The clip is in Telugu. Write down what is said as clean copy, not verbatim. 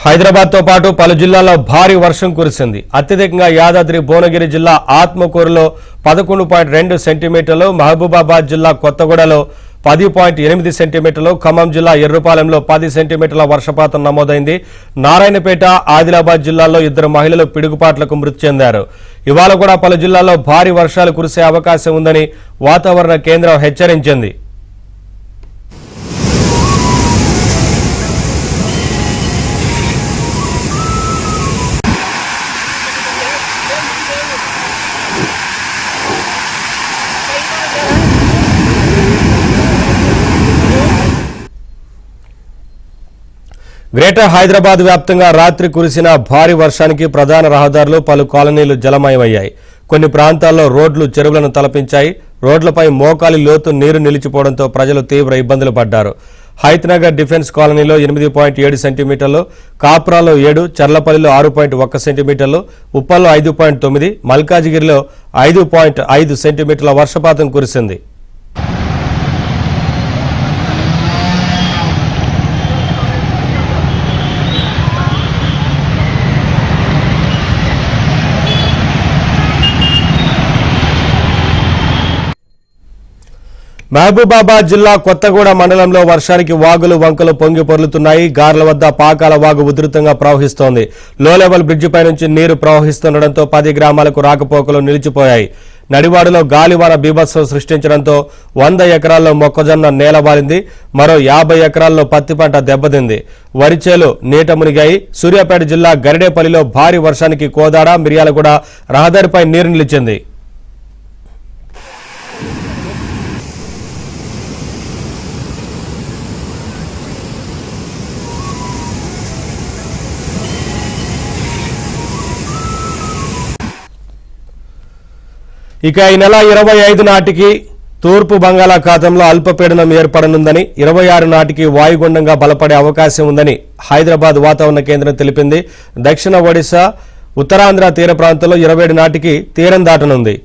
హైదరాబాద్ తో పాటు పలు జిల్లాల్లో భారీ వర్షం కురిసింది. అత్యధికంగా యాదాద్రి భువనగిరి జిల్లా ఆత్మకూరులో 11.2 సెంటీమీటర్లు, మహబూబాబాద్ జిల్లా కొత్తగూడలో 10.8 సెంటీమీటర్లు, ఖమ్మం జిల్లా ఎర్రుపాలెంలో 10 సెంటీమీటర్ల వర్షపాతం నమోదైంది. నారాయణపేట, ఆదిలాబాద్ జిల్లాల్లో 2 మహిళలు పిడుగుపాట్లకు మృతి చెందారు. ఇవాళ కూడా పలు జిల్లాల్లో భారీ వర్షాలు కురిసే అవకాశం ఉందని వాతావరణ కేంద్రం హెచ్చరించింది. గ్రేటర్ హైదరాబాద్ వ్యాప్తంగా రాత్రి కురిసిన భారీ వర్షానికి ప్రధాన రహదారులు, పలు కాలనీలు జలమయమయ్యాయి. కొన్ని ప్రాంతాల్లో రోడ్లు చెరువులను తలపించాయి. రోడ్లపై మోకాలి లోతు నీరు నిలిచిపోవడంతో ప్రజలు తీవ్ర ఇబ్బందులు పడ్డారు. హైత్నగర్ డిఫెన్స్ కాలనీలో 8.7 సెంటీమీటర్లు, కాప్రాలో 7, చర్లపల్లిలో 6.1 సెంటీమీటర్లు, ఉప్పల్లో 5.9, మల్కాజిగిరిలో 5.5 సెంటీమీటర్ల వర్షపాతం కురిసింది. మహబూబాబాద్ జిల్లా కొత్తగూడ మండలంలో వర్షానికి వాగులు, వంకలు పొంగి పొర్లుతున్నాయి. గార్ల వద్ద పాకాల వాగు ఉధృతంగా ప్రవహిస్తోంది. లో లెవెల్ బ్రిడ్జిపై నుంచి నీరు ప్రవహిస్తుండటంతో 10 గ్రామాలకు రాకపోకలు నిలిచిపోయాయి. నడివాడులో గాలివాన బీభత్సం సృష్టించడంతో 100 ఎకరాల్లో మొక్కజొన్న నేలబారింది. మరో 50 ఎకరాల్లో పత్తి పంట దెబ్బతింది. వరిచేలు నీట మునిగాయి. సూర్యాపేట జిల్లా గరిడేపల్లిలో భారీ వర్షానికి కోదాడ, మిర్యాలగూడ రహదారిపై నీరు నిలిచింది. ఇక ఈ నెల 25 నాటికి తూర్పు బంగాళాఖాతంలో అల్పపీడనం ఏర్పడనుందని, 26 నాటికి వాయుగుండంగా బలపడే అవకాశం ఉందని హైదరాబాద్ వాతావరణ కేంద్రం తెలిపింది. దక్షిణ ఒడిశా, ఉత్తరాంధ్ర తీర ప్రాంతంలో 27 నాటికి తీరం దాటనుంది.